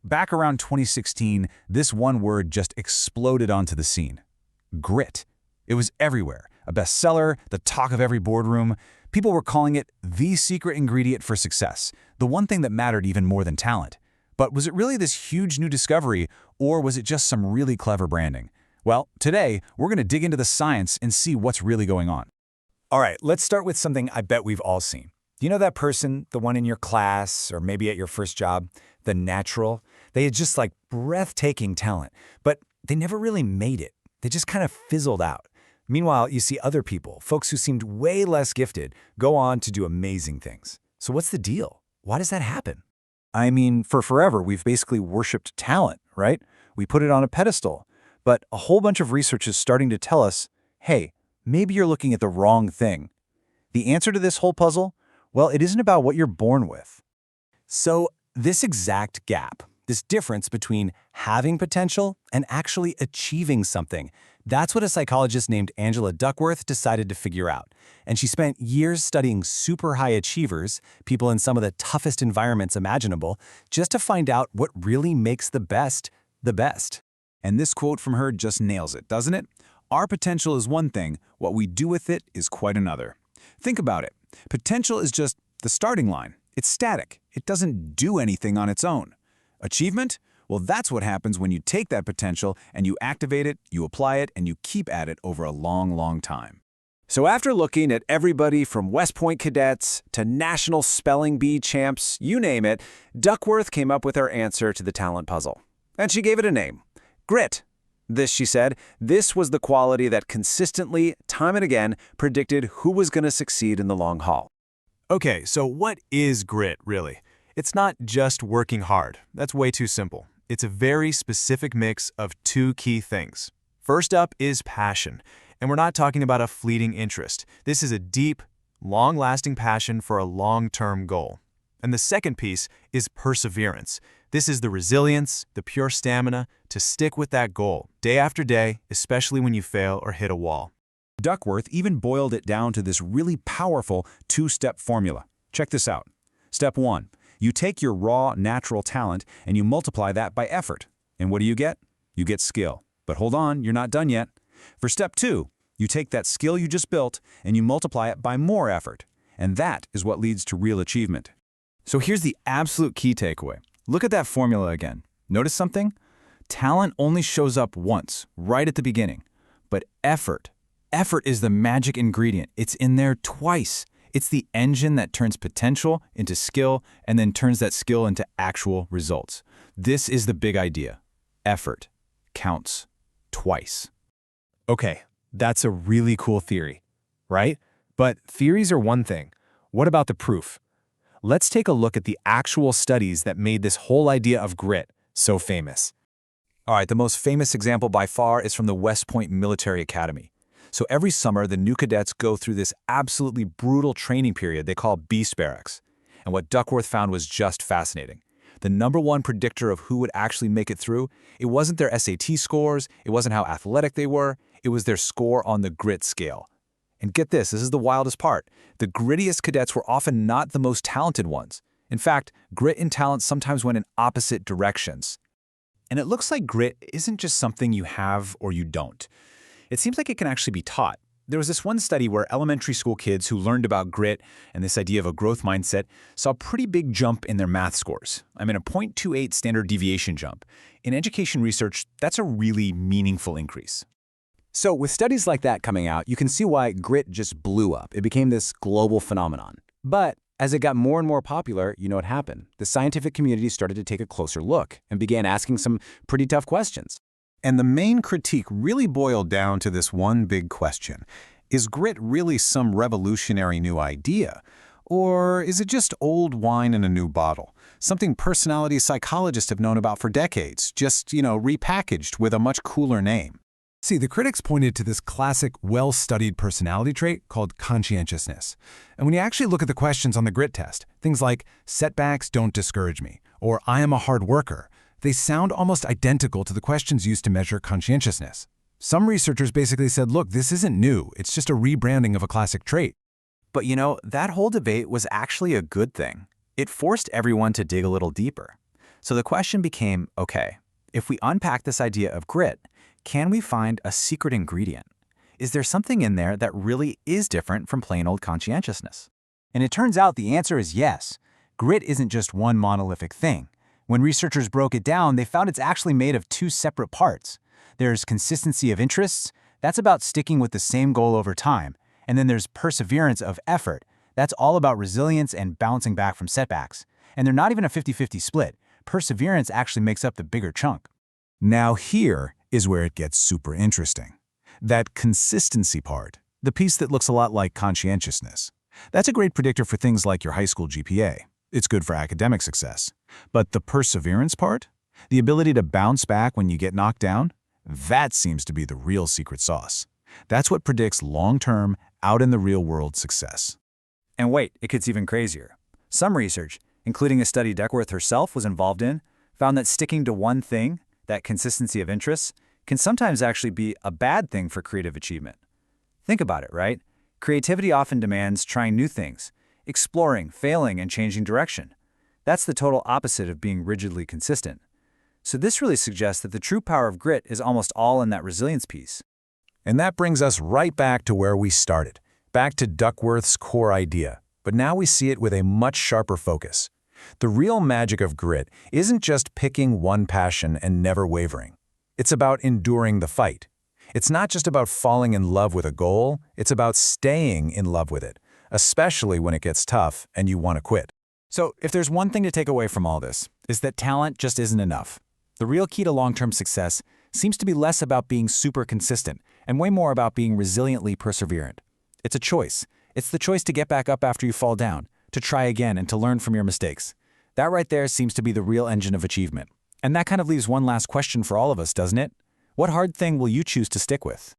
Back around 2016, this one word just exploded onto the scene. Grit. It was everywhere. A bestseller, the talk of every boardroom. People were calling it the secret ingredient for success, the one thing that mattered even more than talent. But was it really this huge new discovery, or was it just some really clever branding? Well, today, we're going to dig into the science and see what's really going on. All right, let's start with something I bet we've all seen. You know that person, the one in your class, or maybe at your first job, the natural? They had just breathtaking talent, but they never really made it. They just kind of fizzled out. Meanwhile, you see other people, folks who seemed way less gifted, go on to do amazing things. So what's the deal? Why does that happen? I mean, for forever, we've basically worshipped talent, right? We put it on a pedestal. But a whole bunch of research is starting to tell us, hey, maybe you're looking at the wrong thing. The answer to this whole puzzle? Well, it isn't about what you're born with. So this exact gap, this difference between having potential and actually achieving something, that's what a psychologist named Angela Duckworth decided to figure out. And she spent years studying super high achievers, people in some of the toughest environments imaginable, just to find out what really makes the best the best. And this quote from her just nails it, doesn't it? Our potential is one thing, what we do with it is quite another. Think about it. Potential is just the starting line. It's static. It doesn't do anything on its own. Achievement? Well, that's what happens when you take that potential and you activate it, you apply it, and you keep at it over a long, long time. So after looking at everybody from West Point cadets to national spelling bee champs, you name it, Duckworth came up with her answer to the talent puzzle. And she gave it a name. Grit. This, she said, this was the quality that consistently, time and again, predicted who was going to succeed in the long haul. Okay, so what is grit, really? It's not just working hard. That's way too simple. It's a very specific mix of two key things. First up is passion. And we're not talking about a fleeting interest. This is a deep, long-lasting passion for a long-term goal. And the second piece is perseverance. This is the resilience, the pure stamina to stick with that goal day after day, especially when you fail or hit a wall. Duckworth even boiled it down to this really powerful two-step formula. Check this out. Step 1. You take your raw, natural talent and you multiply that by effort. And what do you get? You get skill. But hold on, you're not done yet. For step 2, you take that skill you just built and you multiply it by more effort. And that is what leads to real achievement. So here's the absolute key takeaway. Look at that formula again. Notice something? Talent only shows up once, right at the beginning. But effort is the magic ingredient. It's in there twice. It's the engine that turns potential into skill and then turns that skill into actual results. This is the big idea. Effort counts twice. Okay, that's a really cool theory, right? But theories are one thing. What about the proof? Let's take a look at the actual studies that made this whole idea of grit so famous. All right, the most famous example by far is from the West Point Military Academy. So every summer, the new cadets go through this absolutely brutal training period they call Beast Barracks. And what Duckworth found was just fascinating. The #1 predictor of who would actually make it through, it wasn't their SAT scores, it wasn't how athletic they were, it was their score on the grit scale. And get this is the wildest part. The grittiest cadets were often not the most talented ones. In fact, grit and talent sometimes went in opposite directions. And it looks like grit isn't just something you have or you don't. It seems like it can actually be taught. There was this one study where elementary school kids who learned about grit and this idea of a growth mindset saw a pretty big jump in their math scores. I mean, a 0.28 standard deviation jump. In education research, that's a really meaningful increase. So with studies like that coming out, you can see why grit just blew up. It became this global phenomenon. But as it got more and more popular, you know what happened? The scientific community started to take a closer look and began asking some pretty tough questions. And the main critique really boiled down to this one big question. Is grit really some revolutionary new idea? Or is it just old wine in a new bottle? Something personality psychologists have known about for decades, just, repackaged with a much cooler name. See, the critics pointed to this classic, well-studied personality trait called conscientiousness. And when you actually look at the questions on the grit test, things like, setbacks don't discourage me, or I am a hard worker, they sound almost identical to the questions used to measure conscientiousness. Some researchers basically said, look, this isn't new, it's just a rebranding of a classic trait. But that whole debate was actually a good thing. It forced everyone to dig a little deeper. So the question became, okay, if we unpack this idea of grit, can we find a secret ingredient? Is there something in there that really is different from plain old conscientiousness? And it turns out the answer is yes. Grit isn't just one monolithic thing. When researchers broke it down, they found it's actually made of two separate parts. There's consistency of interests. That's about sticking with the same goal over time. And then there's perseverance of effort. That's all about resilience and bouncing back from setbacks. And they're not even a 50-50 split. Perseverance actually makes up the bigger chunk. Now here is where it gets super interesting. That consistency part, the piece that looks a lot like conscientiousness, that's a great predictor for things like your high school GPA. It's good for academic success. But the perseverance part, the ability to bounce back when you get knocked down, that seems to be the real secret sauce. That's what predicts long-term, out-in-the-real-world success. And wait, it gets even crazier. Some research, including a study Duckworth herself was involved in, found that sticking to one thing, that consistency of interests, can sometimes actually be a bad thing for creative achievement. Think about it, right? Creativity often demands trying new things, exploring, failing, and changing direction. That's the total opposite of being rigidly consistent. So this really suggests that the true power of grit is almost all in that resilience piece. And that brings us right back to where we started, back to Duckworth's core idea. But now we see it with a much sharper focus. The real magic of grit isn't just picking one passion and never wavering. It's about enduring the fight. It's not just about falling in love with a goal, it's about staying in love with it, especially when it gets tough and you want to quit. So if there's one thing to take away from all this, is that talent just isn't enough. The real key to long-term success seems to be less about being super consistent and way more about being resiliently perseverant. It's a choice. It's the choice to get back up after you fall down, to try again and to learn from your mistakes. That right there seems to be the real engine of achievement. And that kind of leaves one last question for all of us, doesn't it? What hard thing will you choose to stick with?